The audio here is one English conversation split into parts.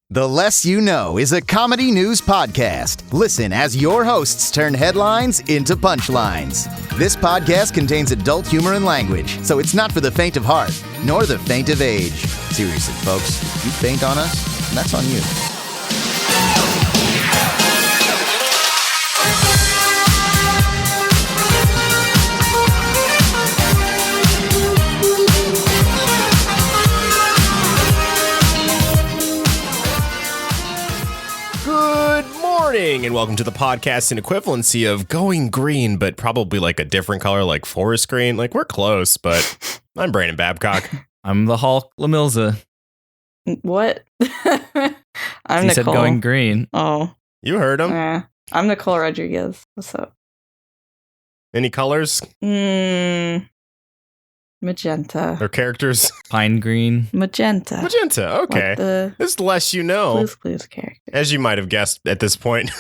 The Less You Know is a comedy news podcast. Listen as your hosts turn headlines into punchlines. This podcast contains adult humor and language, so it's not for the faint of heart, nor the faint of age. Seriously, folks, if you faint on us, that's on you. And welcome to the podcast in equivalency of going green, but probably like a different color, like forest green. Like, we're close, but I'm Brandon Babcock. I'm the Hulk Lamilza. What? I'm He Nicole. said going green. Oh. You heard him. I'm Nicole Rodriguez. What's up? Any colors Magenta. or characters? Pine green. Magenta. Magenta. Okay. Like the This is Less You Know. Blue's character. As you might have guessed at this point.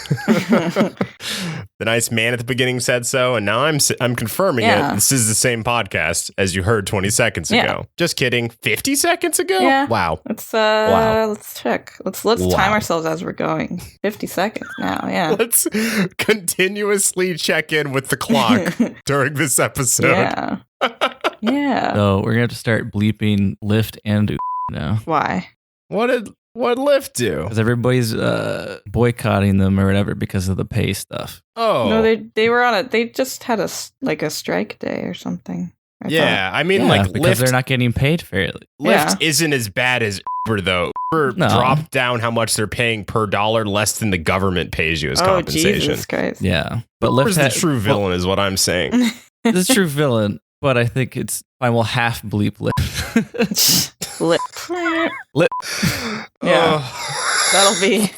The nice man at the beginning said so, and now I'm confirming it. This is the same podcast as you heard 20 seconds ago. Just kidding. 50 seconds ago? Yeah. Wow. Let's check. Let's Wow. time ourselves as we're going. 50 seconds now, yeah. Let's continuously check in with the clock during this episode. Yeah. Yeah. So we're gonna have to start bleeping lift and now Why? What did Lyft do? because everybody's boycotting them or whatever because of the pay stuff. Oh, No, they were on it. They just had a strike day or something. I yeah. I mean, Yeah, like because Lyft. they're not getting paid fairly. Lyft isn't as bad as Uber though. Uber No. dropped down how much they're paying per dollar, less than the government pays you as thought. Oh, compensation. Jesus Christ. Yeah, but Uber's Lyft the true villain, is what I'm saying. This is true villain, but I think it's I will half bleep Lyft. Lip. Lip. Yeah. Oh. That'll be.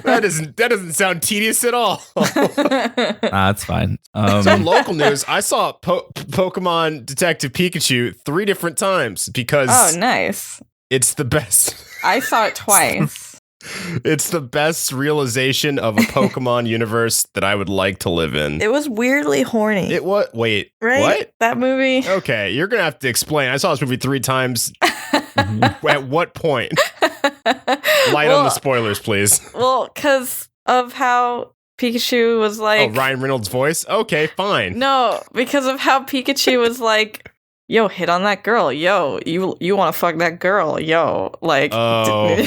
that doesn't sound tedious at all. That's fine. Some local news. I saw Pokemon Detective Pikachu 3 different times because Oh, nice. it's the best. I saw it twice. It's the best realization of a Pokemon universe that I would like to live in. It was weirdly horny. It what? Wait, right? what? That movie. Okay, you're gonna have to explain. I saw this movie 3 times. At what point? Light on the spoilers, please. Well, because of how Pikachu was like. Oh, Ryan Reynolds' voice? Okay, fine. No, because of how Pikachu was like, yo, hit on that girl. Yo, you want to fuck that girl. Yo, like. Oh.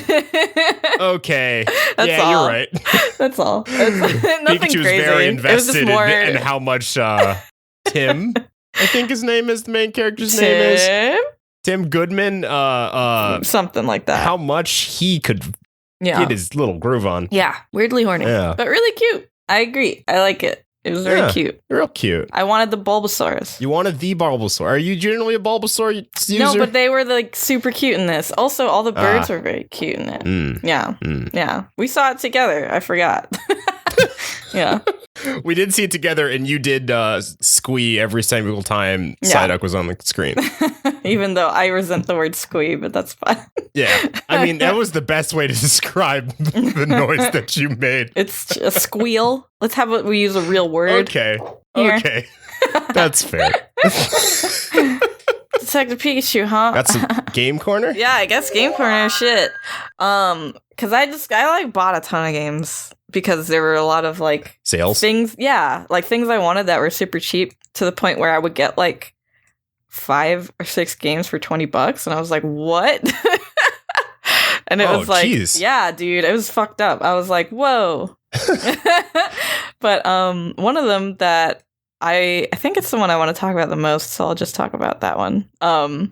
Okay. That's yeah, all. you're right. That's all. Nothing Pikachu's crazy. very It was just invested more in how much Tim, I think his name is, the main character's name is Tim Goodman. Something like that. How much he could get his little groove on. Yeah, weirdly horny. Yeah. But really cute. I agree. I like it. It was very cute. Real cute. I wanted the Bulbasaurus. You wanted the Bulbasaur. Are you generally a Bulbasaur user? No, but they were like super cute in this. Also, all the birds were very cute in it. Yeah. Yeah. We saw it together. I forgot. Yeah. We did see it together, and you did squee every single time Psyduck was on the screen. Even though I resent the word squee, but that's fine. Yeah. I mean, that was the best way to describe the noise that you made. It's a squeal. We use a real word. Okay. Here. Okay. That's fair. Detective Pikachu, huh? That's a game corner? Yeah, I guess Game Corner shit. Cause I bought a ton of games because there were a lot of like Sales? things. Yeah, like things I wanted that were super cheap to the point where I would get like 5 or 6 games for $20, and I was like, what? And it was like, geez. yeah, dude, it was fucked up. I was like, whoa. But one of them that I think it's the one I want to talk about the most, so I'll just talk about that one.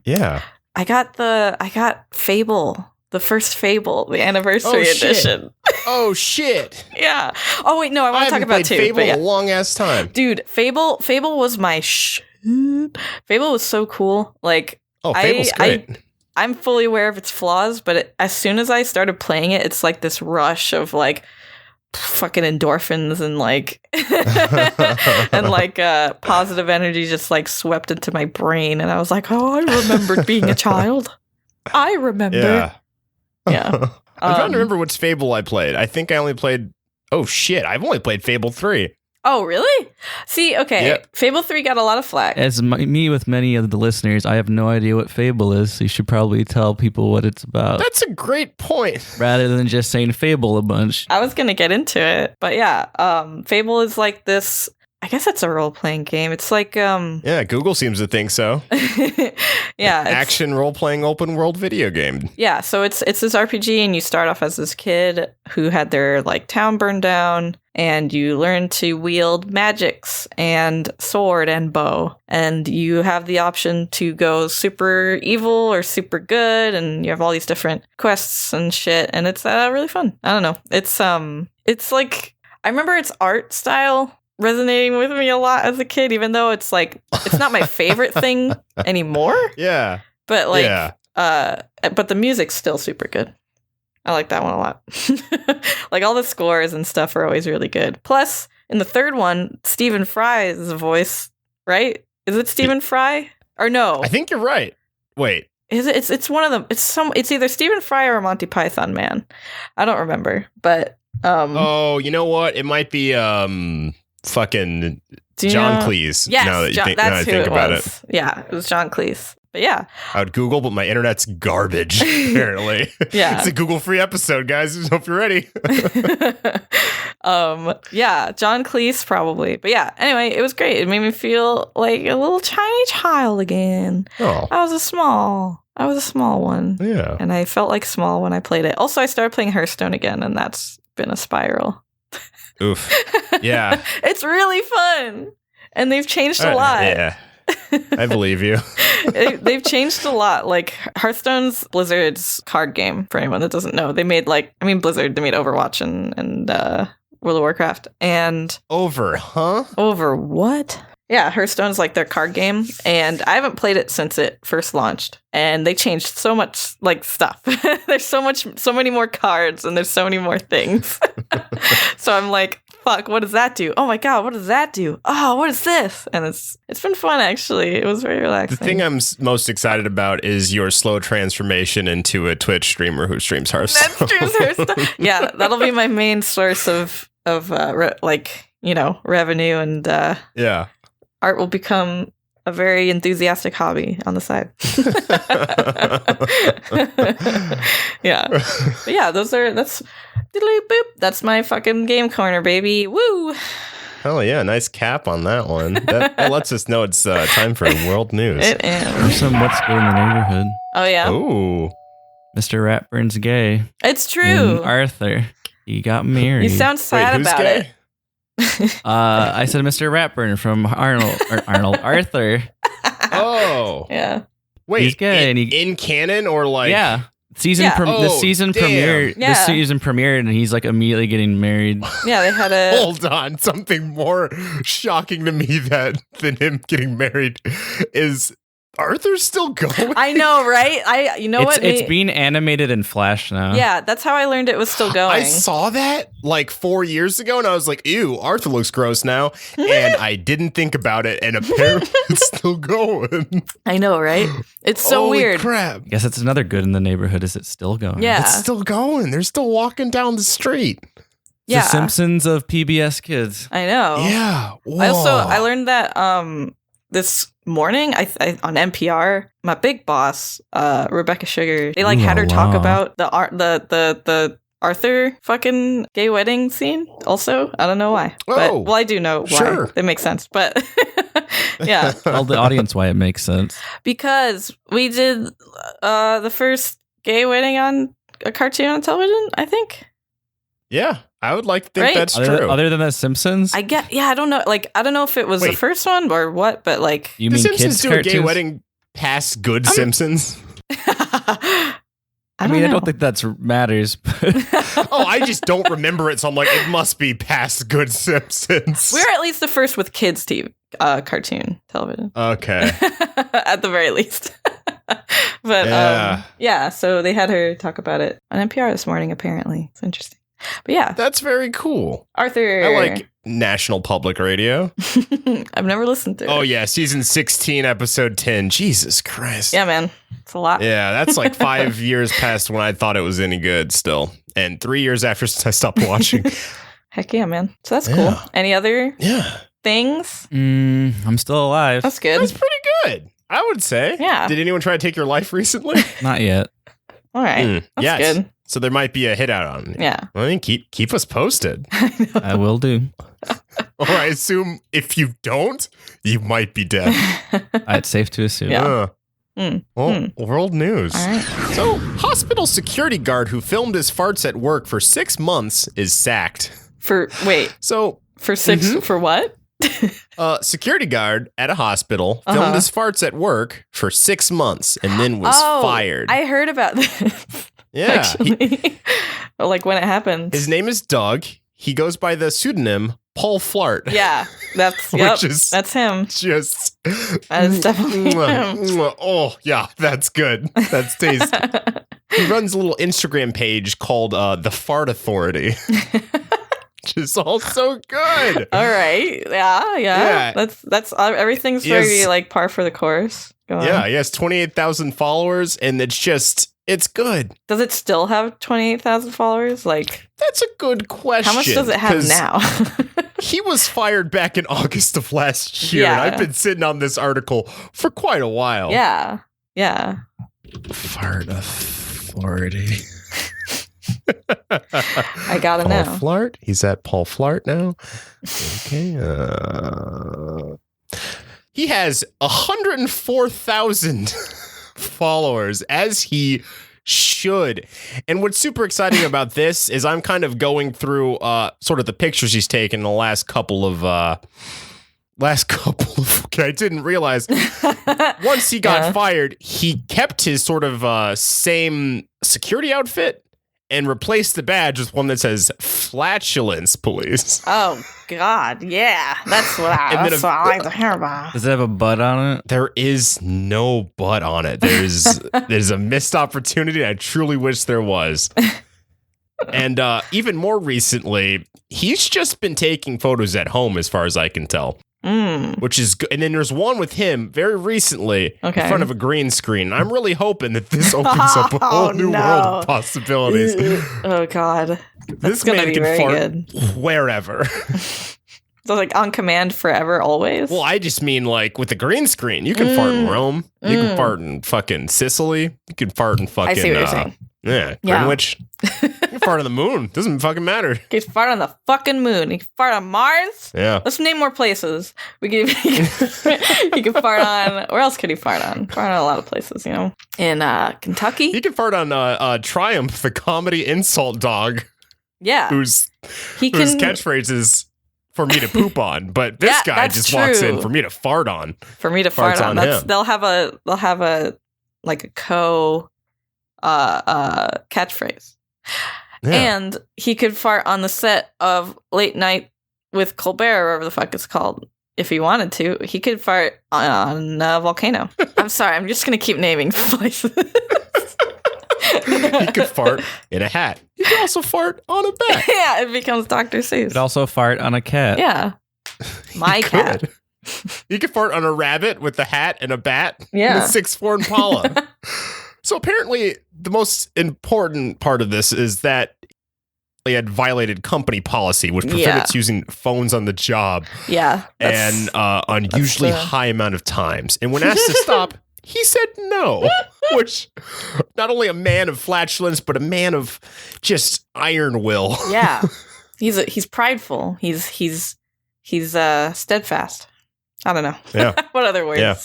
Yeah. I got Fable, the first Fable, the anniversary edition. Oh shit! Yeah. Oh wait, no, I want to talk about 2. Fable but yeah. a long ass time, dude. Fable was my shit. Fable was so cool. Like, Fable's great. I'm fully aware of its flaws, but as soon as I started playing it, it's like this rush of like fucking endorphins and like and like positive energy just like swept into my brain, and I was like, oh, I remembered being a child. I remember. Yeah. I'm trying to remember which Fable I played. I think I only played. Oh shit! I've only played Fable 3. Oh, really? See, okay. Yep. Fable 3 got a lot of flack. As me with many of the listeners, I have no idea what Fable is, so you should probably tell people what it's about. That's a great point. Rather than just saying Fable a bunch. I was going to get into it, but yeah, Fable is like this... I guess it's a role-playing game. It's like... Yeah, Google seems to think so. Yeah. Action role-playing open world video game. Yeah, so it's this RPG, and you start off as this kid who had their like town burned down, and you learn to wield magics and sword and bow. And you have the option to go super evil or super good, and you have all these different quests and shit, and it's really fun. I don't know. It's like... I remember its art style resonating with me a lot as a kid, even though it's like it's not my favorite thing anymore. Yeah. But like but the music's still super good. I like that one a lot. Like all the scores and stuff are always really good. Plus, in the third one, Stephen Fry is the voice, right? Is it Stephen Fry? Or no? I think you're right. Wait. Is it it's one of them. It's either Stephen Fry or a Monty Python man. I don't remember. But oh, you know what? It might be fucking John Cleese. Yes, now that that's you who think it about was. it. Yeah, it was John Cleese. But yeah. I would Google, but my internet's garbage, apparently. Yeah. It's a Google-free episode, guys. I hope you're ready. Yeah, John Cleese probably. But yeah, anyway, it was great. It made me feel like a little tiny child again. Oh. I was a small one. Yeah. And I felt like small when I played it. Also, I started playing Hearthstone again, and that's been a spiral. Oof. Yeah. It's really fun. And they've changed a lot. Yeah. I believe you. They've changed a lot. Like Hearthstone's Blizzard's card game, for anyone that doesn't know. They made Blizzard, they made Overwatch and World of Warcraft. And Over what? Yeah, Hearthstone's like their card game, and I haven't played it since it first launched. And they changed so much like stuff. There's so many more cards, and there's so many more things. So I'm like, fuck, what does that do? Oh my god, what does that do? Oh, what is this? And it's been fun actually. It was very relaxing. The thing I'm most excited about is your slow transformation into a Twitch streamer who streams Hearthstone. That streams Hearthstone. Yeah, that'll be my main source of revenue, and yeah. Art will become a very enthusiastic hobby on the side. Yeah. But yeah, that's my fucking game corner, baby. Woo! Hell yeah, nice cap on that one. That lets us know it's time for world news. It is. There's some what's good in the neighborhood. Oh yeah? Ooh. Mr. Ratburn's gay. It's true. And Arthur. He got married. You sound sad about gay? it. I said Mr. Ratburn from Arthur. Oh. Yeah. Wait, he's gay in canon or like... Yeah. This season premiered, and he's like immediately getting married. Yeah, they had a... Hold on. Something more shocking to me than him getting married is... Arthur's still going? I know, right? It's being animated in Flash now. Yeah, that's how I learned it was still going. I saw that like 4 years ago, and I was like, ew, Arthur looks gross now. And I didn't think about it, and apparently it's still going. I know, right? It's so weird. Crap. I guess that's another good in the neighborhood. Is it still going? Yeah. It's still going. They're still walking down the street. Yeah. The Simpsons of PBS kids. I know. Yeah. Whoa. I learned that this morning on NPR, my big boss, Rebecca Sugar, they had her talk about the Arthur fucking gay wedding scene. Also, I don't know why. But, I do know why. Sure. It makes sense. But yeah. Tell the audience why it makes sense. Because we did the first gay wedding on a cartoon on television, I think. Yeah. I would like to think that's true. Other than The Simpsons? I don't know. I don't know if it was the first one or what, but You mean Simpsons kids' do cartoons? a gay wedding past good Simpsons? I don't think that matters. Oh, I just don't remember it, so I'm like, it must be past good Simpsons. We're at least the first with kids' cartoon television. Okay. At the very least. But so they had her talk about it on NPR this morning, apparently. It's interesting. But yeah. That's very cool. Arthur. I like National Public Radio. I've never listened to it. Oh, yeah. Season 16, episode 10. Jesus Christ. Yeah, man. It's a lot. Yeah, that's like 5 years past when I thought it was any good still. And 3 years after since I stopped watching. Heck yeah, man. So that's cool. Any other things? I'm still alive. That's good. That's pretty good, I would say. Yeah. Did anyone try to take your life recently? Not yet. All right. That's good. So there might be a hit out on you. Yeah. I mean, keep us posted. I will do. Or I assume if you don't, you might be dead. It's safe to assume. Yeah. World news. All right. So, hospital security guard who filmed his farts at work for 6 months is sacked. For 6 for what? Security guard at a hospital filmed his farts at work for 6 months and then was fired. I heard about this. Yeah. Like when it happened. His name is Doug. He goes by the pseudonym Paul Flart. Yeah, that's that's him. Just that is definitely him. Oh yeah, that's good. That's tasty. He runs a little Instagram page called the Fart Authority. Which is also good. All right. Yeah. That's everything's very like par for the course. Go on. Yeah, he has 28,000 followers and it's good. Does it still have 28,000 followers? Like, that's a good question. How much does it have now? He was fired back in August of last year, and I've been sitting on this article for quite a while. Yeah. Fart Authority. I gotta know. Paul Flart? He's at Paul Flart now? Okay. He has 104,000 followers, as he should. And what's super exciting about this is I'm kind of going through sort of the pictures he's taken the last couple of okay, I didn't realize once he got fired, he kept his sort of same security outfit and replaced the badge with one that says Flatulence Police. Oh, God. Yeah. That's what I like to hear about. Does it have a butt on it? There is no butt on it. There's a missed opportunity. I truly wish there was. And even more recently, he's just been taking photos at home, as far as I can tell. Which is good. And then there's one with him very recently in front of a green screen. I'm really hoping that this opens up a whole new world of possibilities. Oh, God. This man can fart wherever. So, like, on command forever, always? Well, I just mean, like, with the green screen. You can fart in Rome. You can fart in fucking Sicily. You can fart in fucking... I see what you're saying. Yeah, Greenwich. You can fart on the moon. Doesn't fucking matter. You can fart on the fucking moon. You can fart on Mars. Yeah. Let's name more places. You can fart on... Where else could he fart on? Fart on a lot of places, you know? In Kentucky? He can fart on Triumph, the comedy insult dog. Yeah. Whose catchphrase is... for me to poop on, but this guy just walks in for me to fart on. For me to fart on. They'll have a like a catchphrase. Yeah. And he could fart on the set of Late Night with Colbert, or whatever the fuck it's called. If he wanted to, he could fart on a volcano. I'm sorry, I'm just gonna keep naming places. He could fart in a hat. He could also fart on a bat. Yeah, it becomes Dr. Seuss. Could also fart on a cat. Yeah. My cat. He could fart on a rabbit with a hat and a bat. Yeah. And a 6'4" Impala. So apparently the most important part of this is that he had violated company policy, which prohibits using phones on the job. Yeah. And unusually high amount of times. And when asked to stop, he said no, which not only a man of flatulence, but a man of just iron will. Yeah, he's prideful. He's steadfast. I don't know. Yeah. What other words? Yeah.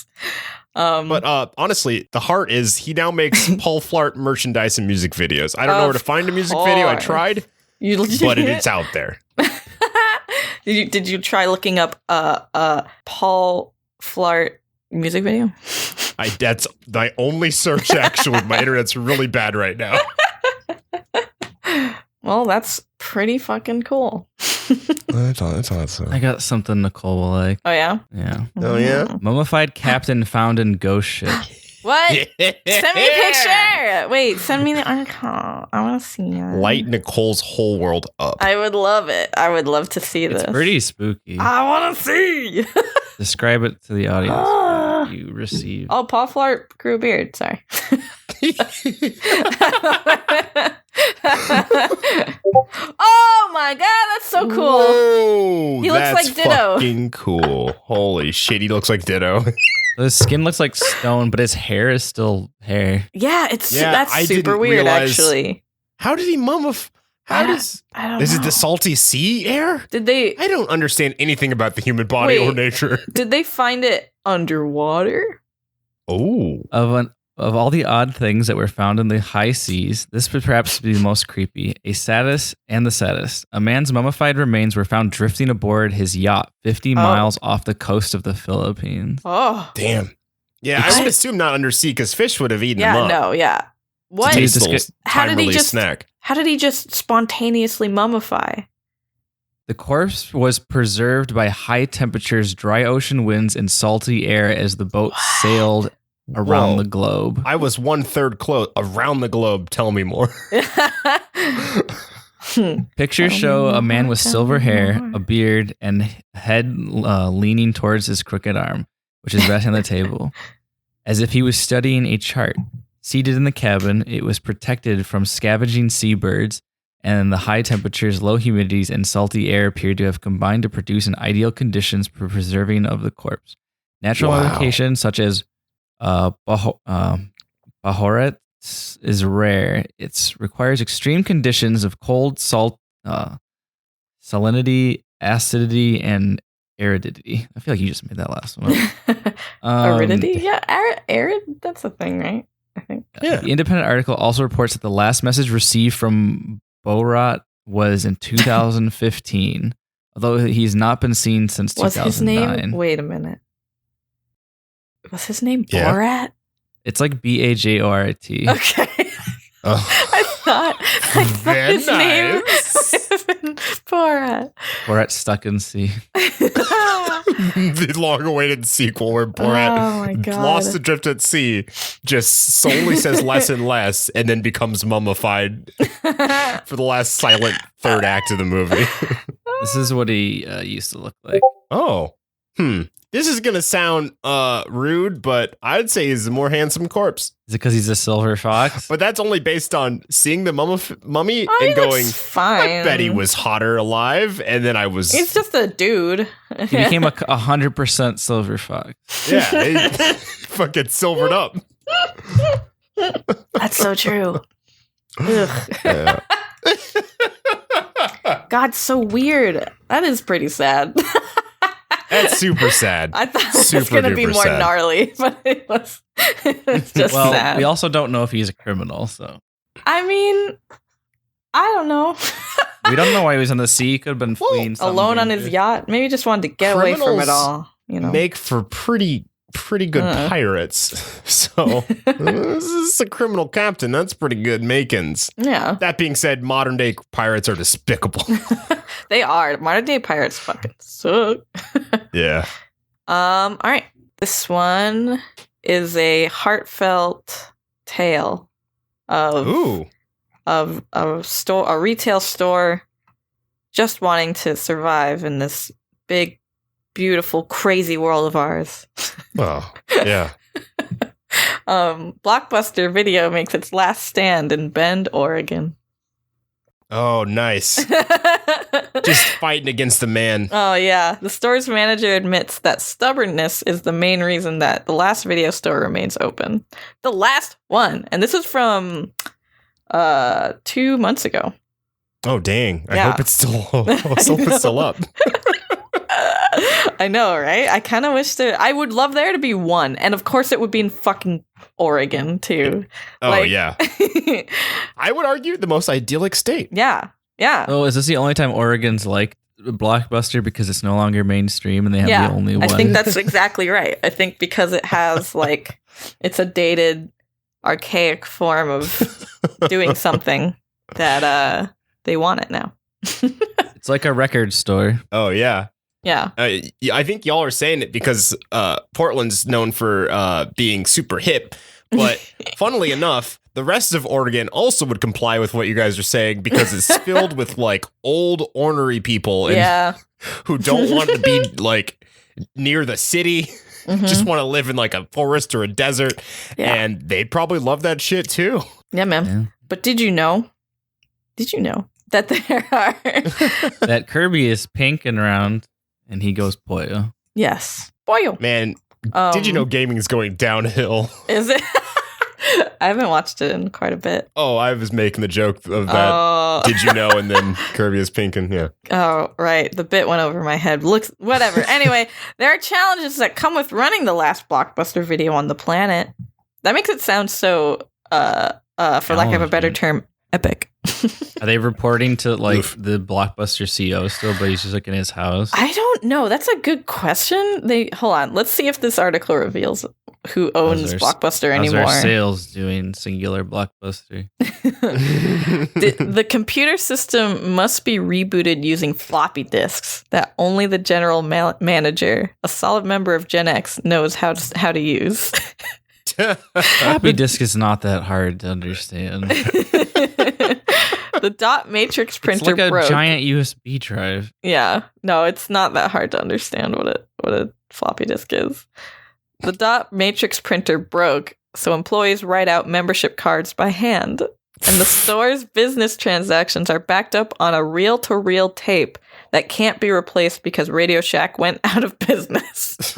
But honestly, the heart is he now makes Paul Flart merchandise and music videos. I don't know where to find a music video. I tried, but it's out there. Did you try looking up Paul Flart music video? That's my only search, actually. My internet's really bad right now. Well, that's pretty fucking cool. That's awesome. I got something Nicole will like. Oh, yeah? Yeah. Oh, yeah? Mummified captain found in ghost ship. What? Send me a picture. Wait, send me the article. I want to see it. Light Nicole's whole world up. I would love it. I would love to see this. It's pretty spooky. I want to see. Describe it to the audience. You receive. Oh, Paul Flart grew a beard. Sorry. Oh my God, that's so cool. fucking cool. Holy shit, he looks like Ditto. His skin looks like stone, but his hair is still hair. Yeah, that's super weird, actually. How did he mummify? I don't know. Is it the salty sea air? I don't understand anything about the human body or nature. Did they find it underwater? Oh. Of all the odd things that were found in the high seas, this would perhaps be the most creepy. The saddest. A man's mummified remains were found drifting aboard his yacht 50 miles off the coast of the Philippines. Oh. Damn. Yeah, I would assume not undersea because fish would have eaten them up. Yeah, no, yeah. What? How did he just spontaneously mummify? The corpse was preserved by high temperatures, dry ocean winds, and salty air as the boat sailed around the globe. I was 1/3 close. Around the globe. Tell me more. Pictures show a man with silver hair, a beard, and head leaning towards his crooked arm, which is resting on the table, as if he was studying a chart. Seated in the cabin, it was protected from scavenging seabirds, and the high temperatures, low humidities, and salty air appeared to have combined to produce an ideal conditions for preserving of the corpse. Natural modification, such as Bahoret, is rare. It requires extreme conditions of cold, salt, salinity, acidity, and aridity. I feel like you just made that last one. Aridity? Yeah, arid. That's a thing, right? I think. Yeah. The independent article also reports that the last message received from Borat was in 2015, although he's not been seen since 2009. Was his name? Wait a minute. Was his name Borat? It's like Bajort. Okay. I thought his name was Borat. Borat Stuck in Sea. The long-awaited sequel where Borat lost adrift at sea, just solely says less and less, and then becomes mummified for the last silent third act of the movie. This is what he used to look like. Oh. This is going to sound rude, but I'd say he's a more handsome corpse. Is it because he's a silver fox? But that's only based on seeing the mummy and going, fine. I bet he was hotter alive. And then I was... He's just a dude. He became 100% silver fox. Yeah, he fucking silvered up. That's so true. Yeah. God's so weird. That is pretty sad. That's super sad. I thought it was going to be more gnarly, but it was just sad. We also don't know if he's a criminal, so. I mean, I don't know. We don't know why he was on the sea. He could have been fleeing alone on his yacht. Maybe just wanted to get away from it all. Make for pretty good pirates. So this is a criminal captain. That's pretty good makings. Yeah. That being said, modern day pirates are despicable. They are. Modern day pirates fucking suck. Yeah. All right. This one is a heartfelt tale of a retail store just wanting to survive in this big, beautiful, crazy world of ours. Oh, yeah. Blockbuster Video makes its last stand in Bend, Oregon. Oh, nice. Just fighting against the man. Oh, yeah. The store's manager admits that stubbornness is the main reason that the last video store remains open. The last one. And this is from 2 months ago. Oh, dang. I hope it's still up. I know, right? I kind of wish I would love there to be one. And of course it would be in fucking Oregon too. Oh, yeah. I would argue the most idyllic state. Yeah. Yeah. Oh, is this the only time Oregon's like Blockbuster because it's no longer mainstream and they have the only one? I think that's exactly right. I think because it has like, it's a dated, archaic form of doing something that they want it now. It's like a record store. Oh, yeah. Yeah. I think y'all are saying it because Portland's known for being super hip. But funnily enough, the rest of Oregon also would comply with what you guys are saying because it's filled with like old ornery people who don't want to be like near the city. Just want to live in like a forest or a desert. Yeah. And they'd probably love that shit too. Yeah, man. Yeah. But did you know that there are... that Kirby is pink and round. and he goes Pollo. Yes. Pollo. Man, did you know gaming's going downhill? Is it? I haven't watched it in quite a bit. Oh, I was making the joke of that. Did you know? And then Kirby is pink and yeah. Oh, right. The bit went over my head. Looks, whatever. Anyway, there are challenges that come with running the last Blockbuster video on the planet. That makes it sound so, for lack of a better term, epic. Are they reporting to like the Blockbuster CEO still, but he's just like in his house? I don't know. That's a good question. Hold on. Let's see if this article reveals who owns Blockbuster anymore. How's our sales doing singular Blockbuster? The computer system must be rebooted using floppy disks that only the general manager, a solid member of Gen X, knows how to use. Floppy disk is not that hard to understand. The dot matrix printer broke. It's like broke. A giant USB drive. Yeah. No, it's not that hard to understand what a floppy disk is. The dot matrix printer broke, so employees write out membership cards by hand. And the store's business transactions are backed up on a reel-to-reel tape that can't be replaced because Radio Shack went out of business.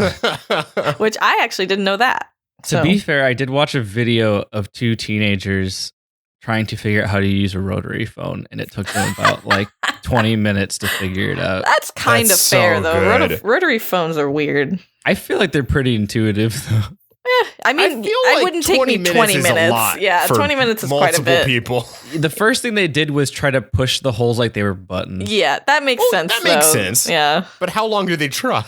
Which I actually didn't know that. To be fair, I did watch a video of two teenagers trying to figure out how to use a rotary phone, and it took them about like 20 minutes to figure it out. That's kind of fair, though. Rotary phones are weird. I feel like they're pretty intuitive, though. I mean, it wouldn't take me 20 minutes. Yeah, 20 minutes is quite a bit. People. The first thing they did was try to push the holes like they were buttons. Yeah, that makes sense. That makes sense. Yeah. But how long did they try?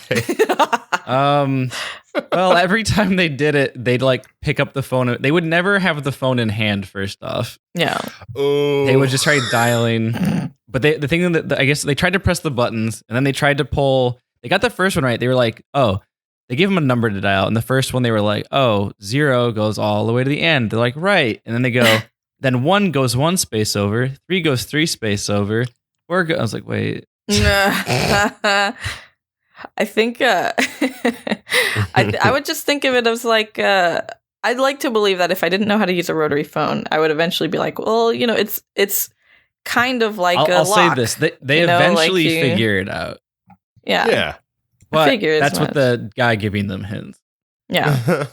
Well, every time they did it, they'd like pick up the phone. They would never have the phone in hand first off. Yeah. Oh. They would just try dialing. But the thing that I guess they tried to press the buttons, and then they tried to pull. They got the first one right. They were like, oh, they gave them a number to dial. And the first one, they were like, oh, 0 goes all the way to the end. They're like, right. And then they go, then 1 goes 1 space over. 3 goes 3 space over. 4 I was like, wait. I think I would just think of it as like I'd like to believe that if I didn't know how to use a rotary phone, I would eventually be like, well, you know, it's kind of like I'll lock, say this: they eventually figure it out. Yeah, yeah. But that's what the guy giving them hints. Yeah.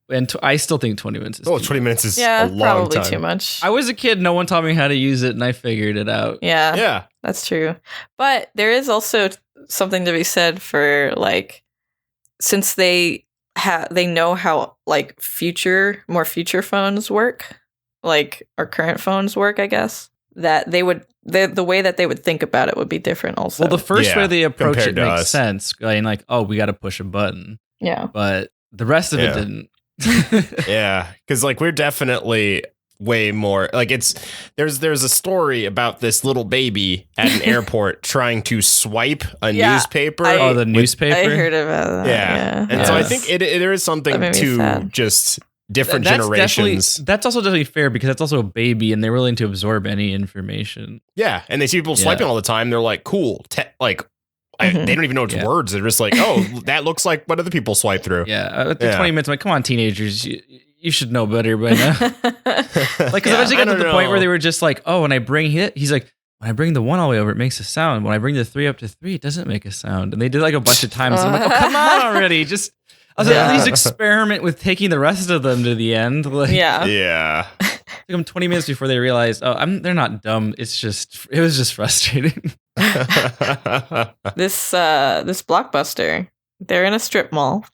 And I still think 20 minutes is 20 minutes is a long probably time. Too much. I was a kid. No one taught me how to use it, and I figured it out. Yeah. Yeah. That's true. But there is also something to be said for, like, since they know how, like, more future phones work, like our current phones work, I guess, that the way that they would think about it would be different also. Well, the first way they approach it makes sense. Going like, oh, we got to push a button. Yeah. But the rest of it didn't. Yeah. Because, like, we're definitely way more like there's a story about this little baby at an airport trying to swipe a newspaper. The newspaper. I heard about that. Yeah. And so I think there is something to sad. Just different generations. That's also definitely fair because that's also a baby and they're willing to absorb any information. Yeah. And they see people swiping all the time. They're like, cool. They don't even know it's words. They're just like, oh, that looks like what other people swipe through. Yeah. At the 20 minutes, I'm like, come on, teenagers. You should know better by now. Like, because eventually got to the point where they were just like, oh, when I bring it, he's like, when I bring the 1 all the way over, it makes a sound. When I bring the 3 up to 3, it doesn't make a sound. And they did like a bunch of times. And I'm like, oh, come on already. Just, I was like, at least experiment with taking the rest of them to the end. Like, yeah. It took them 20 minutes before they realized, they're not dumb. It was just frustrating. This Blockbuster, they're in a strip mall.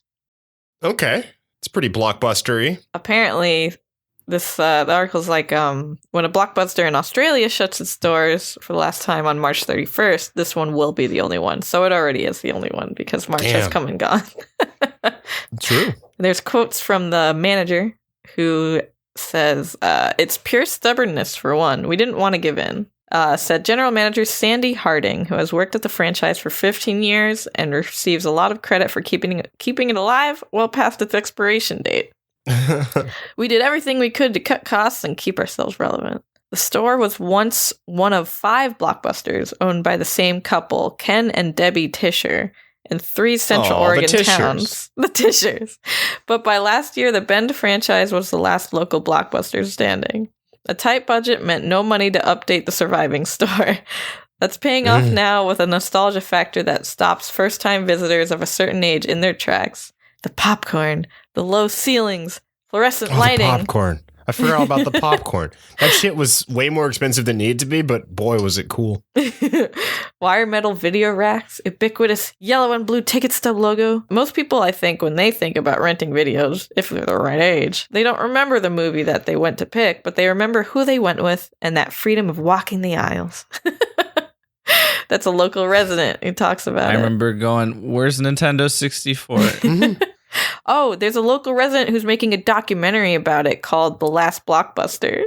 Okay. It's pretty blockbustery. Apparently, the article's like, when a Blockbuster in Australia shuts its doors for the last time on March 31st, this one will be the only one. So it already is the only one because March has come and gone. True. There's quotes from the manager who says, it's pure stubbornness for one. We didn't want to give in. Said General Manager Sandy Harding, who has worked at the franchise for 15 years and receives a lot of credit for keeping it alive well past its expiration date. We did everything we could to cut costs and keep ourselves relevant. The store was once one of 5 Blockbusters owned by the same couple, Ken and Debbie Tischer, in 3 Central Oregon towns. The Tishers. But by last year, the Bend franchise was the last local Blockbuster standing. A tight budget meant no money to update the surviving store. That's paying off now with a nostalgia factor that stops first-time visitors of a certain age in their tracks. The popcorn, the low ceilings, fluorescent lighting. The popcorn. I forgot all about the popcorn. That shit was way more expensive than it needed to be, but boy, was it cool. Wire metal video racks, ubiquitous yellow and blue ticket stub logo. Most people, I think, when they think about renting videos, if they're the right age, they don't remember the movie that they went to pick, but they remember who they went with and that freedom of walking the aisles. That's a local resident who talks about it. I remember going, where's Nintendo 64? Oh, there's a local resident who's making a documentary about it called The Last Blockbuster.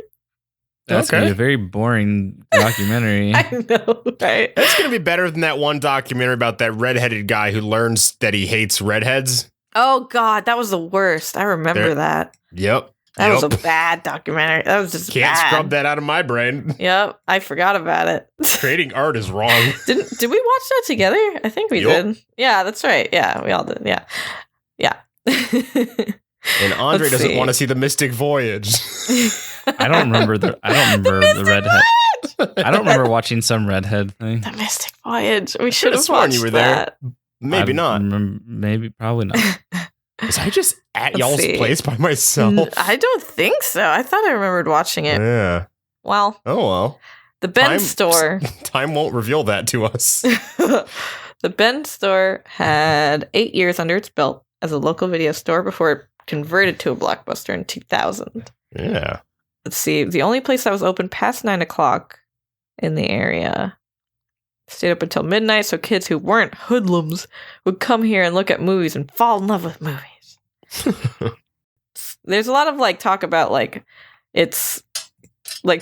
That's going to be a very boring documentary. I know, right? That's going to be better than that one documentary about that redheaded guy who learns that he hates redheads. Oh, God, that was the worst. I remember that. Yep. That was a bad documentary. That was just Can't bad. scrub that out of my brain. Yep, I forgot about it. Creating art is wrong. Did we watch that together? I think we did. Yeah, that's right. Yeah, we all did. Yeah. And Andre doesn't want to see the Mystic Voyage. I don't remember the redhead. I don't remember watching some redhead thing. The Mystic Voyage. We should have watched you were that. There. Maybe not. Probably not. Was I just at y'all's place by myself? I don't think so. I thought I remembered watching it. Yeah. Well. Oh, well. The Ben store. Time won't reveal that to us. The Ben store had 8 years under its belt as a local video store before it converted to a Blockbuster in 2000. Yeah. Let's see. The only place that was open past 9 o'clock in the area stayed up until midnight, so kids who weren't hoodlums would come here and look at movies and fall in love with movies. There's a lot of talk about it's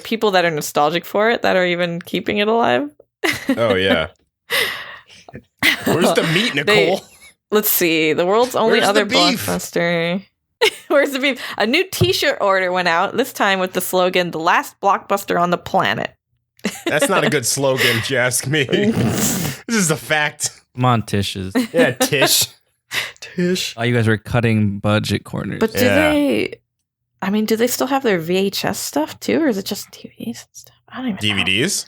people that are nostalgic for it that are even keeping it alive. Oh yeah. Where's the meat, Nicole? Let's see. The world's only other blockbuster. Where's the beef? A new t-shirt order went out, this time with the slogan, "The last blockbuster on the planet." That's not a good slogan, if you ask me. This is a fact. Come on, Tishes. Yeah, Tish. Oh, you guys were cutting budget corners. But do they still have their VHS stuff too, or is it just DVDs and stuff? I don't even know. DVDs?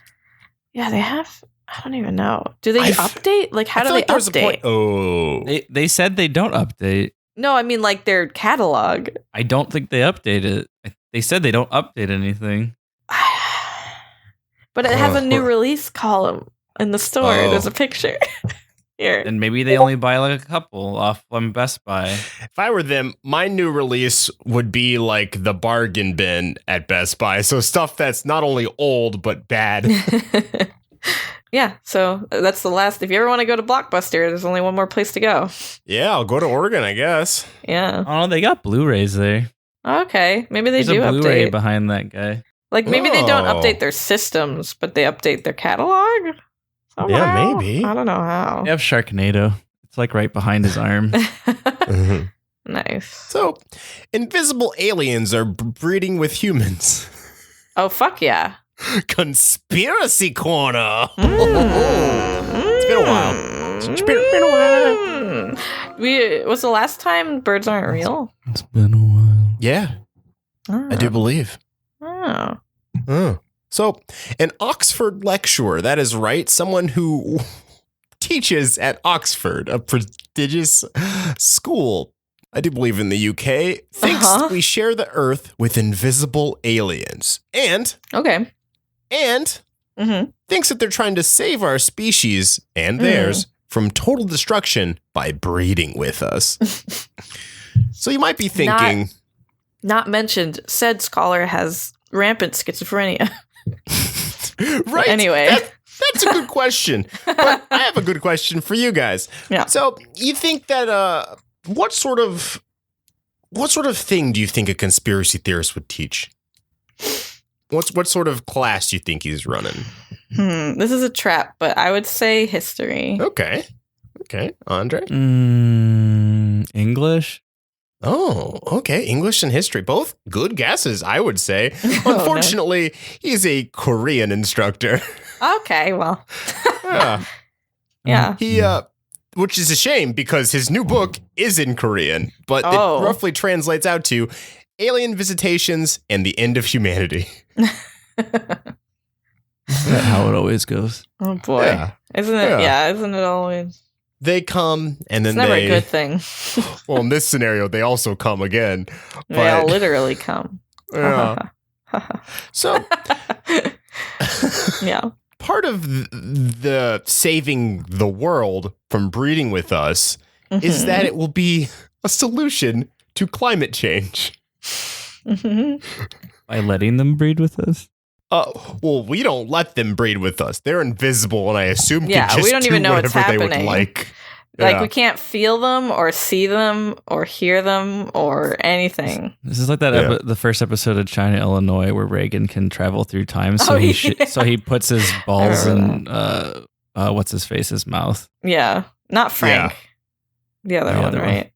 Yeah, they have. I don't even know. Do they update? How do they update? Oh. They said they don't update. No, I mean their catalog. I don't think they update it. They said they don't update anything. But it has a new release column in the store. There's a picture. Here. And maybe they only buy a couple off from Best Buy. If I were them, my new release would be the bargain bin at Best Buy. So stuff that's not only old, but bad. Yeah, so that's the last. If you ever want to go to Blockbuster, there's only one more place to go. Yeah, I'll go to Oregon, I guess. Yeah. Oh, they got Blu-rays there. Okay, maybe they do a Blu-ray update. behind that guy. Maybe they don't update their systems, but they update their catalog? Somehow? Yeah, maybe. I don't know how. They have Sharknado. It's right behind his arm. Mm-hmm. Nice. So, invisible aliens are breeding with humans. Oh, fuck yeah. Conspiracy Corner. It's been a while. It's been a while. Was the last time birds aren't real? It's been a while. Yeah, I do believe. Oh. So, an Oxford lecturer, that is right, someone who teaches at Oxford, a prestigious school, I do believe in the UK, thinks we share the Earth with invisible aliens. And thinks that they're trying to save our species and theirs from total destruction by breeding with us. So you might be thinking... Not mentioned, said scholar has rampant schizophrenia. Right. Anyway. That's a good question. But I have a good question for you guys. Yeah. So you think that what sort of thing do you think a conspiracy theorist would teach? What sort of class do you think he's running? This is a trap, but I would say history. Okay, Andre? English? Oh, okay. English and history. Both good guesses, I would say. Unfortunately, he's a Korean instructor. Okay, well. Yeah. Yeah. He, which is a shame because his new book is in Korean, but it roughly translates out to Alien Visitations and the End of Humanity. that how it always goes? Oh boy. Yeah. Isn't it? Yeah, isn't it always? They come and then It's never a good thing. Well, in this scenario, they also come again. They all literally come. Yeah. So, yeah. part of the saving the world from breeding with us is that it will be a solution to climate change. By letting them breed with us? Well, we don't let them breed with us. They're invisible, and I assume Yeah, can just we don't even know what's whatever they happening. would like. Like, Yeah. we can't feel them or see them or hear them or anything. This is like that the first episode of China, Illinois, where Reagan can travel through time. So so he puts his balls in what's his face's mouth. Yeah. Not Frank. The other one, right?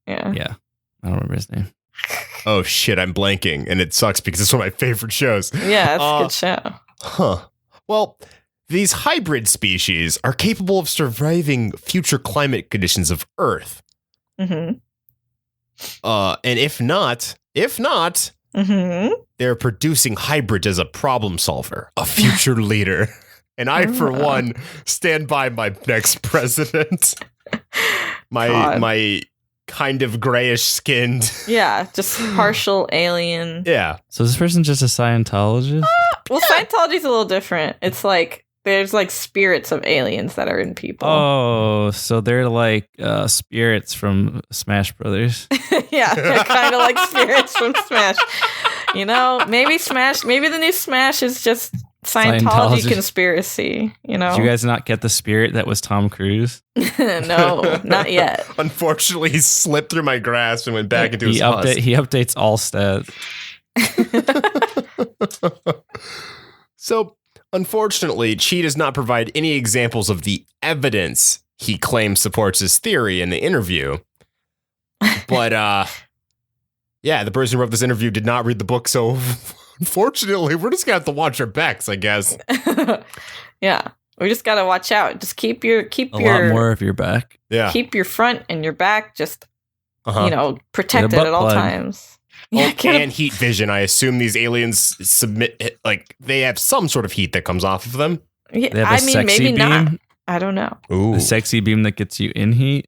Yeah. Yeah. I don't remember his name. Oh shit, I'm blanking, and it sucks because it's one of my favorite shows. Yeah, it's a good show. Huh. Well, these hybrid species are capable of surviving future climate conditions of Earth. Mm-hmm. And if not, they're producing hybrids as a problem solver, a future leader. And I, for one, stand by my next president. My kind of grayish skinned. Yeah, just partial alien. Yeah. So this person's just a Scientologist? Well, Scientology's a little different. It's like there's like spirits of aliens that are in people. Oh, so they're like spirits from Smash Brothers. Yeah, they're kind of like spirits from Smash. You know, maybe the new Smash is just Scientology conspiracy, you know? Did you guys not get the spirit that was Tom Cruise? No, not yet. Unfortunately, he slipped through my grasp and went back into his He updates all stats. So, unfortunately, Chi does not provide any examples of the evidence he claims supports his theory in the interview. But, yeah, the person who wrote this interview did not read the book, so unfortunately, we're just gonna have to watch our backs, I guess. Yeah, we just gotta watch out. Just keep a lot more of your back. Yeah, keep your front and your back just protected at all times. And heat vision. I assume these aliens they have some sort of heat that comes off of them. Yeah, I mean, maybe beam. Not. I don't know. Ooh. A sexy beam that gets you in heat.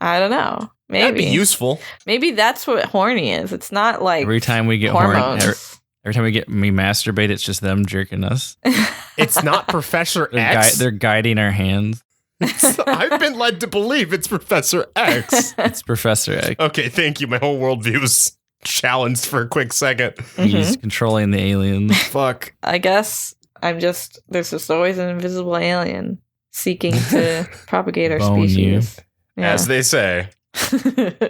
I don't know. Maybe that'd be useful. Maybe that's what horny is. It's not like every time we get hormones. Every time we masturbate, it's just them jerking us. It's not Professor X. They're guiding our hands. I've been led to believe it's Professor X. It's Professor X. Okay, thank you. My whole worldview was challenged for a quick second. He's controlling the aliens. Fuck. I guess there's just always an invisible alien seeking to propagate our species. Yeah. As they say.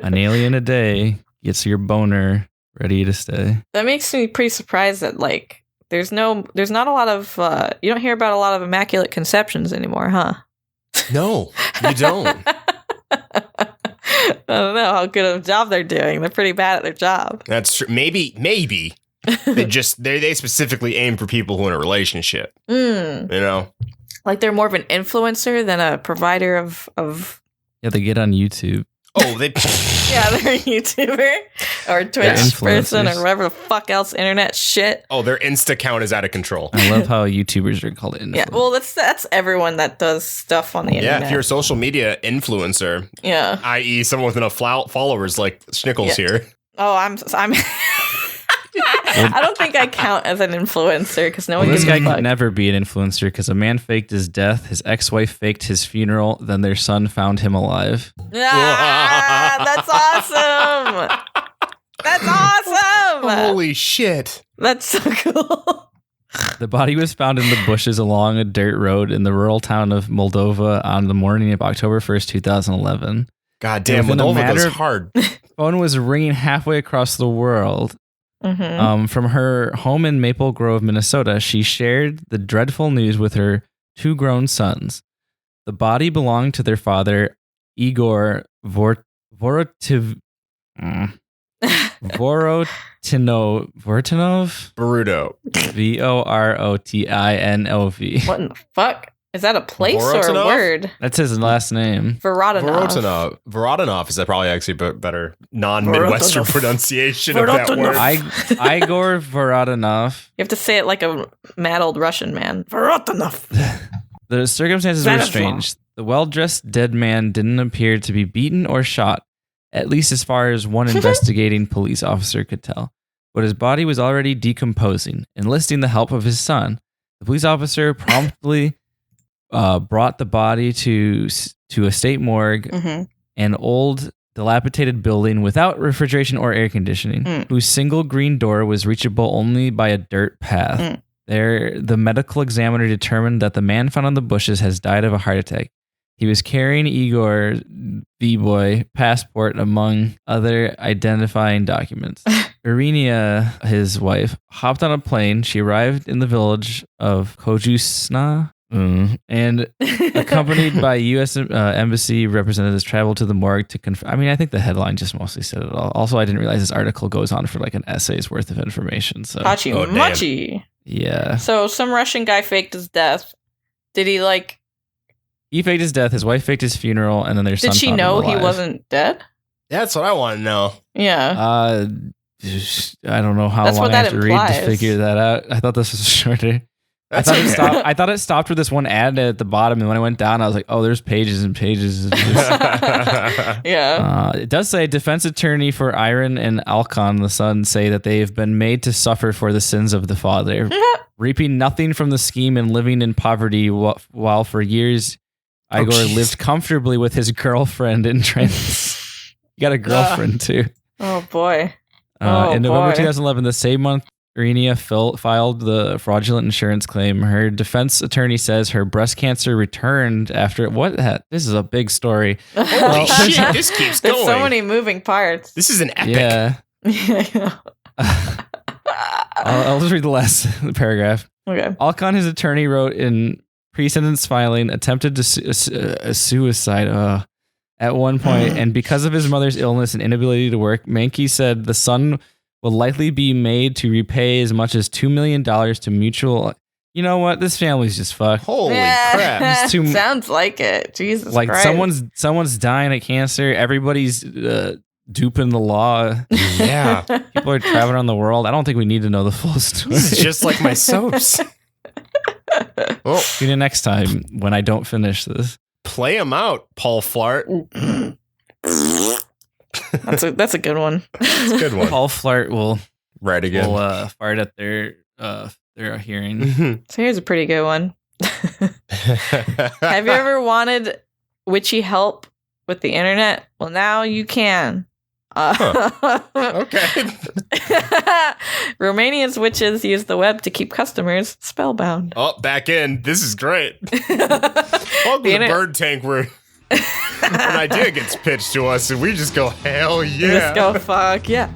An alien a day gets your boner ready to stay. That makes me pretty surprised that like there's not a lot of you don't hear about a lot of immaculate conceptions anymore, huh? No, you don't. I don't know how good of a job they're doing. They're pretty bad at their job. That's true. Maybe they specifically aim for people who are in a relationship. You know, like they're more of an influencer than a provider of. Yeah, they get on YouTube. Oh, they. Yeah, they're a YouTuber or Twitch person or whatever the fuck else internet shit. Oh, their Insta account is out of control. I love how YouTubers are called influencers. Yeah, well, that's everyone that does stuff on the internet. Yeah, if you're a social media influencer, i.e., someone with enough followers like Schnickles here. Oh, I'm. I don't think I count as an influencer because no one gives a fuck. This guy could never be an influencer because a man faked his death, his ex-wife faked his funeral, then their son found him alive. That's awesome! That's awesome! Holy shit. That's so cool. The body was found in the bushes along a dirt road in the rural town of Moldova on the morning of October 1st, 2011. God damn, Moldova goes hard. Phone was ringing halfway across the world. Mm-hmm. From her home in Maple Grove, Minnesota, she shared the dreadful news with her two grown sons. The body belonged to their father, Igor Vorotinov. Boruto. Vorotinov? What What in the fuck? Is that a place or a word? That's his last name. Vorotinov is probably actually a better non-Midwestern pronunciation of that word. Igor Vorotinov. You have to say it like a mad old Russian man. Vorotinov. The circumstances were strange. The well-dressed dead man didn't appear to be beaten or shot, at least as far as one investigating police officer could tell. But his body was already decomposing. Enlisting the help of his son, the police officer promptly brought the body to a state morgue, an old, dilapidated building without refrigeration or air conditioning, whose single green door was reachable only by a dirt path. There, the medical examiner determined that the man found in the bushes has died of a heart attack. He was carrying Igor V-Boy passport among other identifying documents. Irina, his wife, hopped on a plane. She arrived in the village of Kojusna, and accompanied by U.S. Embassy representatives, traveled to the morgue to confirm. I mean, I think the headline just mostly said it all. Also, I didn't realize this article goes on for like an essay's worth of information. So, Hachi-machi. Yeah. So some Russian guy faked his death. Did he like? He faked his death. His wife faked his funeral, and then their son. Did she know he wasn't dead? Yeah, that's what I want to know. Yeah. I don't know how long I have to read to figure that out. I thought this was shorter. I thought it stopped with this one ad at the bottom, and when I went down, I was like, "Oh, there's pages and pages." Yeah. It does say defense attorney for Iron and Alcon, the son, say that they have been made to suffer for the sins of the father, reaping nothing from the scheme and living in poverty, while for years Igor lived comfortably with his girlfriend in trance. You got a girlfriend too. Oh boy. In November 2011, the same month, Irina filed the fraudulent insurance claim. Her defense attorney says her breast cancer returned after this is a big story. Holy shit, this keeps going. There's so many moving parts. This is an epic. Yeah. I'll just read the last paragraph. Okay. Alcon, his attorney, wrote in pre-sentence filing, attempted to suicide at one point, and because of his mother's illness and inability to work, Mankey said the son will likely be made to repay as much as $2 million to mutual. You know what? This family's just fucked. Holy crap! Sounds like it. Jesus like Christ. someone's dying of cancer. Everybody's duping the law. Yeah, people are traveling around the world. I don't think we need to know the full story. This is just like my soaps. Tune in next time when I don't finish this. Play them out, Paul Flart. That's a good one. It's a good one. Paul Flart will right again. Will fart at their hearing. So here's a pretty good one. Have you ever wanted witchy help with the internet? Well, now you can. Okay. Romania's witches use the web to keep customers spellbound. Oh, back in. This is great. Welcome to the Bird Tank, where an idea gets pitched to us and we just go, hell yeah. Just go, fuck yeah.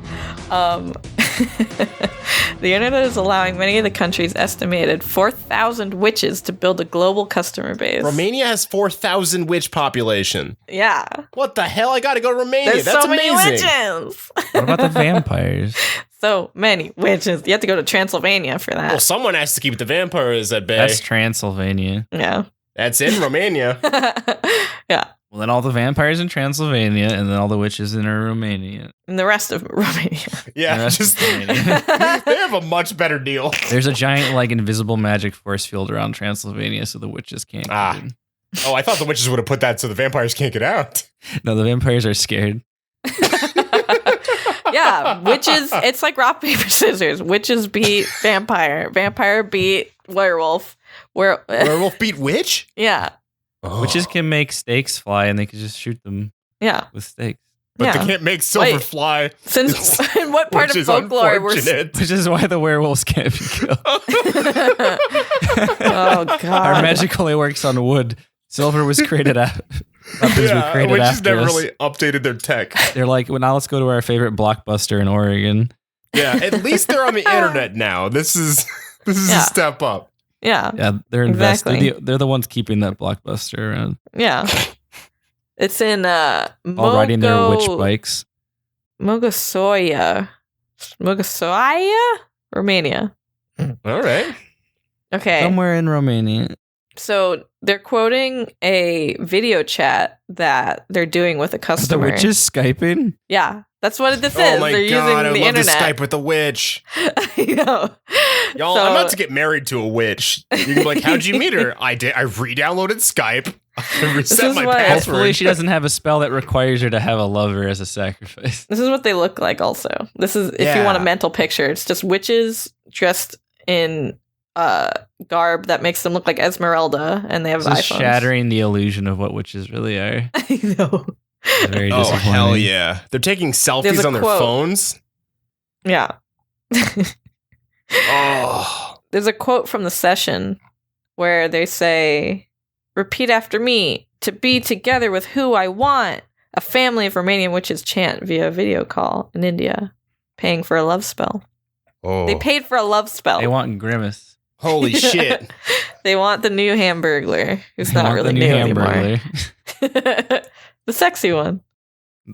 The internet is allowing many of the country's estimated 4,000 witches to build a global customer base. Romania has 4,000 witch population. Yeah. What the hell? I gotta go to Romania. There's That's so amazing. many witches. What about the vampires? So many witches. You have to go to Transylvania for that. Well, someone has to keep the vampires at bay. That's Transylvania. Yeah. That's in Romania. Yeah. Well, then all the vampires in Transylvania, and then all the witches in Romania. And the rest of Romania. Yeah, just they have a much better deal. There's a giant, like, invisible magic force field around Transylvania, so the witches can't get in. Oh, I thought the witches would have put that so the vampires can't get out. No, the vampires are scared. Yeah, witches, it's like rock, paper, scissors. Witches beat vampire. Vampire beat werewolf. Werewolf beat witch? Yeah. Oh. Witches can make snakes fly, and they can just shoot them with stakes. But they can't make silver fly. Since in what part of folklore which is why the werewolves can't be killed. Oh god. Our magic only works on wood. Silver was created out. Witches never really updated their tech. They're like, well, now let's go to our favorite Blockbuster in Oregon. Yeah, at least they're on the internet now. This is a step up. Yeah. Yeah, they're invested. They're the ones keeping that Blockbuster around. Yeah. It's in all riding their witch bikes. Mogosoia, Romania. All right. Okay. Somewhere in Romania. So they're quoting a video chat that they're doing with a customer. The witches Skyping? Yeah, that's what this is. Oh my they're God, using the I love internet. to Skype with a witch. I know. Y'all, I'm about to get married to a witch. You can be like, how'd you meet her? I re-downloaded Skype. I reset my password. Hopefully she doesn't have a spell that requires her to have a lover as a sacrifice. This is what they look like also. This is, if you want a mental picture, it's just witches dressed in garb that makes them look like Esmeralda, and they have iPhones. Shattering the illusion of what witches really are. I know. It's very oh, disappointing. hell yeah. They're taking selfies on their phones? Yeah. Oh. There's a quote from the session where they say, repeat after me, to be together with who I want. A family of Romanian witches chant via video call in India, paying for a love spell. Oh. They paid for a love spell. They want Grimace. Holy shit. They want the new Hamburglar, who's not really new anymore. The sexy one.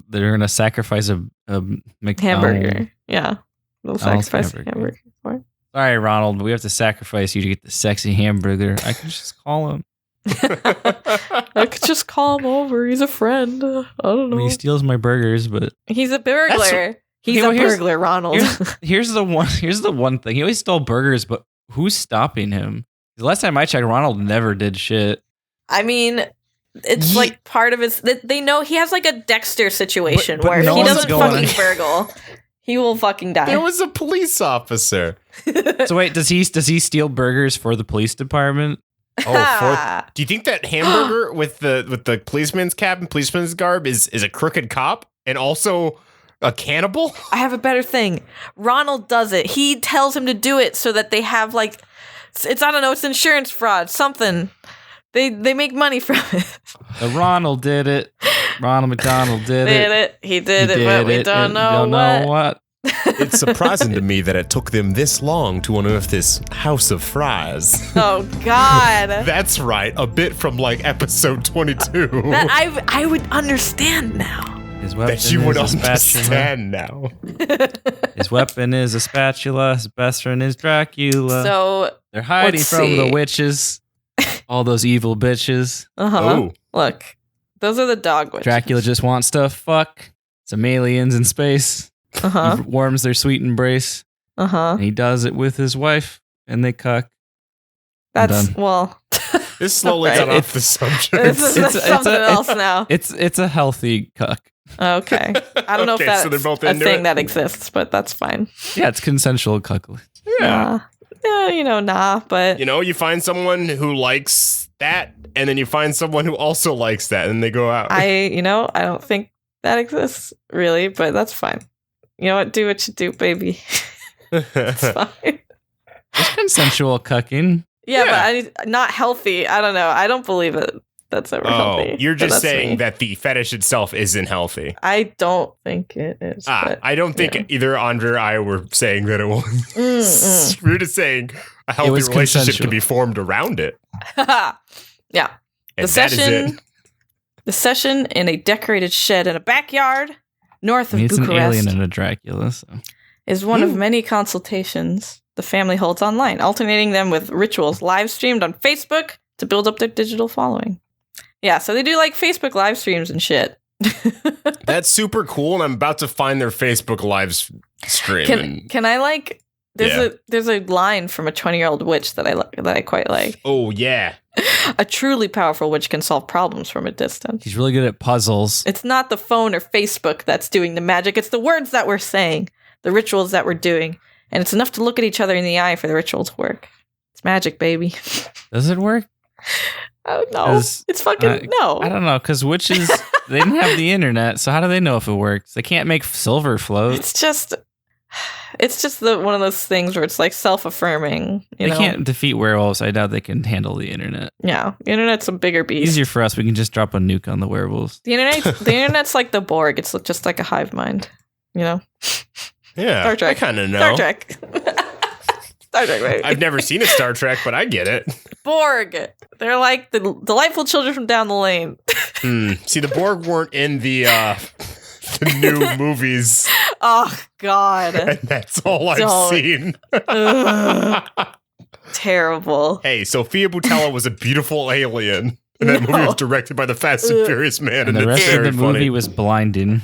They're going to sacrifice a McDonald's hamburger. Yeah. They'll sacrifice a hamburger for it. Sorry, Ronald, but we have to sacrifice you to get the sexy hamburger. I can just call him. I could just call him over. He's a friend. I don't know. He steals my burgers, but he's a burglar. He's a burglar, Ronald. Here's the one thing. He always stole burgers, but who's stopping him? The last time I checked, Ronald never did shit. I mean, it's like part of his. They know he has like a Dexter situation but where no he doesn't fucking on. burgle. He will fucking die. There was a police officer. So wait, does he steal burgers for the police department? Oh, do you think that hamburger with the policeman's cap and policeman's garb is a crooked cop and also a cannibal? I have a better thing. Ronald does it. He tells him to do it so that they have like, it's, I don't know, it's insurance fraud, something. They make money from it. Ronald did it. Ronald McDonald did it. He did it, but we don't know what. It's surprising to me that it took them this long to unearth this house of fries. Oh, God. That's right. A bit from like episode 22. That I would understand now. His weapon that you would is understand now. His weapon is a spatula. His best friend is Dracula. So they're hiding from the witches. All those evil bitches. Oh. Look, those are the dog witches. Dracula just wants to fuck some aliens in space. He warms their sweet embrace. And he does it with his wife, and they cuck. That's, well... This slowly got off the subject. It's something else now. It's a healthy cuck. Okay. I don't know if that's a thing that exists, but that's fine. Yeah, it's consensual cuckling. Yeah. Yeah, but... you find someone who likes that, and then you find someone who also likes that, and they go out. I don't think that exists, really, but that's fine. You know what? Do what you do, baby. It's fine. It's consensual cucking. Yeah, but not healthy. I don't know. I don't believe it. That's ever healthy. You're just saying that the fetish itself isn't healthy. I don't think it is. But, I don't think either Andre or I were saying that it was. We were just saying a healthy relationship can be formed around it. Yeah. And that is it. The session in a decorated shed in a backyard north of It's Bucharest. an alien and a Dracula. So. Is one of many consultations the family holds online, alternating them with rituals live streamed on Facebook to build up their digital following. Yeah, so they do like Facebook live streams and shit. That's super cool, and I'm about to find their Facebook live stream. Can I like? There's a line from a 20-year-old witch that I quite like. Oh yeah. A truly powerful witch can solve problems from a distance. He's really good at puzzles. It's not the phone or Facebook that's doing the magic. It's the words that we're saying, the rituals that we're doing. And it's enough to look at each other in the eye for the ritual to work. It's magic, baby. Does it work? Oh, no. It's fucking no. I don't know, because witches, they didn't have the internet, so how do they know if it works? They can't make silver float. It's just one of those things where it's like self-affirming. They can't defeat werewolves. I doubt they can handle the internet. Yeah, the internet's a bigger beast. Easier for us. We can just drop a nuke on the werewolves. The internet's like the Borg. It's just like a hive mind, Yeah, Star Trek. I kind of know. Star Trek. Star Trek, right? I've never seen a Star Trek, but I get it. Borg. They're like the delightful children from down the lane. See, the Borg weren't in the new movies. Oh, God. And that's all I've seen. terrible. Hey, Sophia Boutella was a beautiful alien. And that movie was directed by the Fast and Furious man. And the rest of the movie was blinding.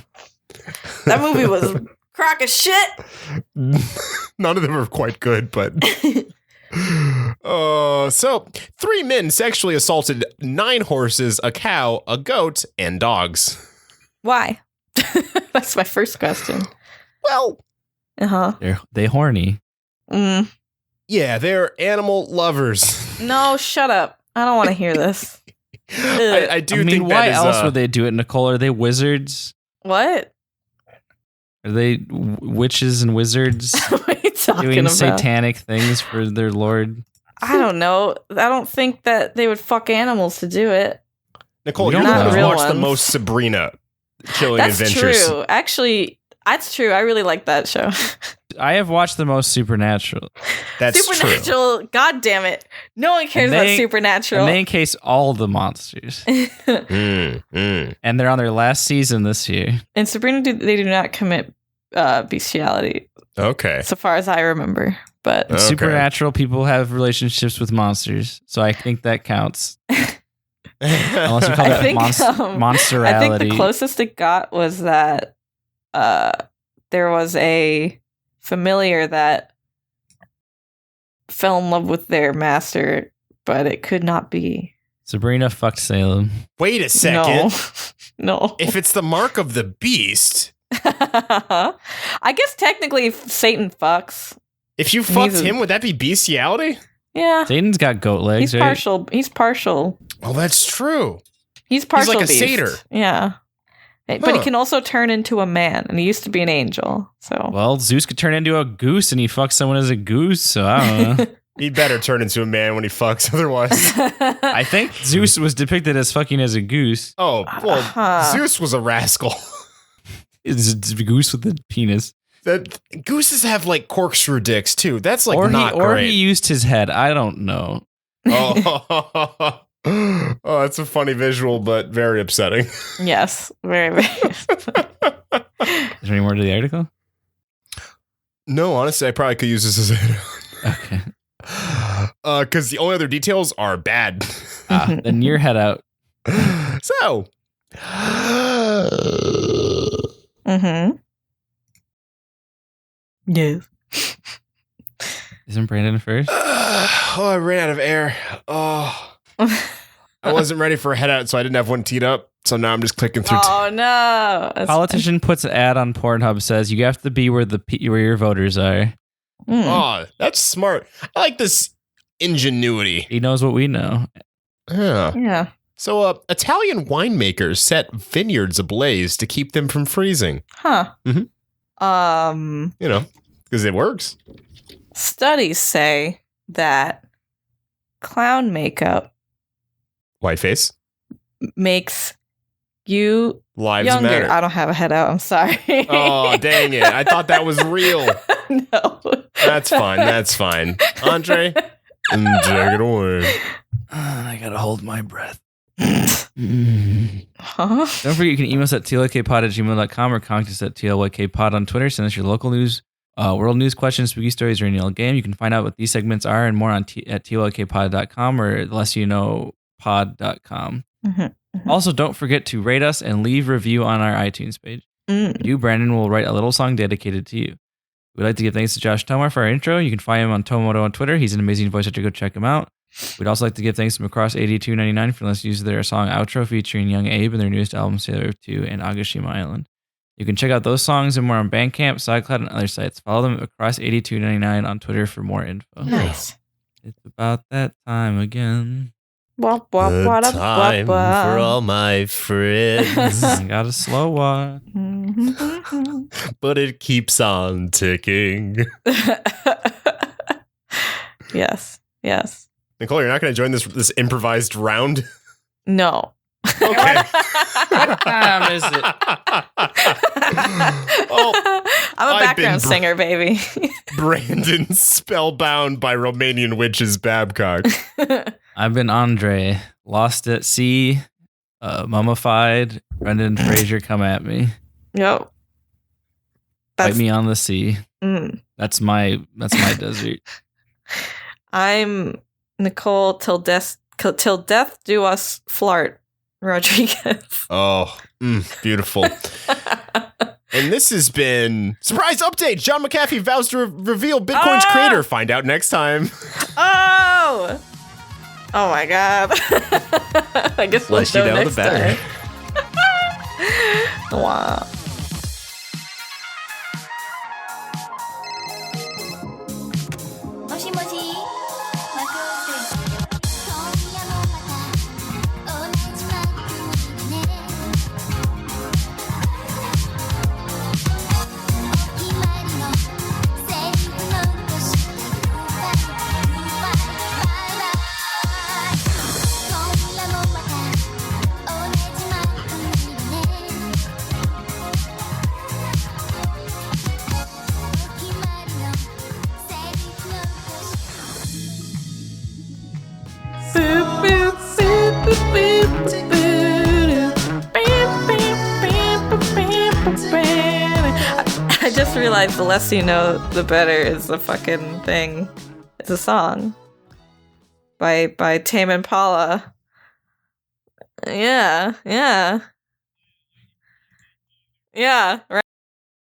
That movie was crock of shit. None of them are quite good, but... So 3 men sexually assaulted 9 horses, a cow, a goat, and dogs. Why? That's my first question. Well... They horny. Yeah, they're animal lovers. No, shut up. I don't want to hear this. I think why that is, else would they do it, Nicole? Are they wizards? What? Are they witches and wizards What are you talking doing about? satanic things for their lord? I don't know. I don't think that they would fuck animals to do it. Nicole, you're not the one real who watched the ones. most Sabrina Chilling That's Adventures. true. Actually, that's true. I really like that show. I have watched the most Supernatural. That's Supernatural. God damn it. No one cares about Supernatural. And they encase all the monsters. And they're on their last season this year. In Sabrina, they do not commit bestiality. Okay. So far as I remember. But In Supernatural, people have relationships with monsters. So I think that counts. Unless you call that monsterality. I think the closest it got was that there was a familiar that fell in love with their master, but it could not be. Sabrina fucked Salem. Wait a second. No. If it's the mark of the beast... I guess technically if Satan fucks. If you fucked him, would that be bestiality? Yeah. Satan's got goat legs, He's right? partial. He's partial. Oh, that's true. He's partial. He's like a beast. satyr. Yeah. But he can also turn into a man, and he used to be an angel. So Well, Zeus could turn into a goose, and he fucks someone as a goose, so I don't know. He better turn into a man when he fucks, otherwise. I think Zeus was depicted as fucking as a goose. Oh, well, Zeus was a rascal. It's a goose with a penis. That gooses have like corkscrew dicks too. That's like not or great. he used his head. I don't know. Oh, that's a funny visual, but very upsetting. Yes, very, very. Is there any more to the article? No, honestly, I probably could use this as a Okay. Because the only other details are bad. Then your head out. So. Yes. Isn't Brandon first? I ran out of air. Oh. I wasn't ready for a head out, so I didn't have one teed up. So now I'm just clicking through. Oh no! Politician puts an ad on Pornhub, says you have to be where your voters are. Oh, that's smart. I like this ingenuity. He knows what we know. Yeah. So, Italian winemakers set vineyards ablaze to keep them from freezing. Huh. Mm-hmm. You know, because it works. Studies say that clown makeup Whiteface makes you lives younger. matter. I don't have a head out. I'm sorry. Oh, dang it. I thought that was real. No. That's fine. That's fine. Andre, take it away. I gotta hold my breath. Huh? Don't forget you can email us at tlykpod@gmail.com or contact us at tlykpod on Twitter. Send us your local news, world news questions, spooky stories, or any old game. You can find out what these segments are and more at tlykpod.com or lessyouKnowPod.com. Also, don't forget to rate us and leave a review on our iTunes page. You, Brandon, will write a little song dedicated to you. We'd like to give thanks to Josh Tomar for our intro. You can find him on Tomoto on Twitter. He's an amazing voice actor. Go check him out. We'd also like to give thanks to Macross8299 for letting us use their song Outro featuring Young Abe and their newest album Sailor 2 and Agashima Island. You can check out those songs and more on Bandcamp, SoundCloud, and other sites. Follow them at Macross8299 on Twitter for more info. Nice. It's about that time again. Good time for all my friends. Got a slow walk. But it keeps on ticking. Yes. Nicole, you're not going to join this improvised round? No. Okay. What time is it? I'm a background singer, baby. Brandon spellbound by Romanian witches Babcock. I've been Andre, lost at sea, mummified. Brendan Fraser, come at me. Yep. Fight me on the sea. That's my desert. I'm Nicole till death do us flart, Rodriguez. Oh, beautiful. And this has been Surprise Update. John McAfee vows to reveal Bitcoin's creator. Find out next time. Oh my God. I guess we'll know next time. Wow. I just realized the less you know, the better is the fucking thing. It's a song by Tame Impala. Yeah, right.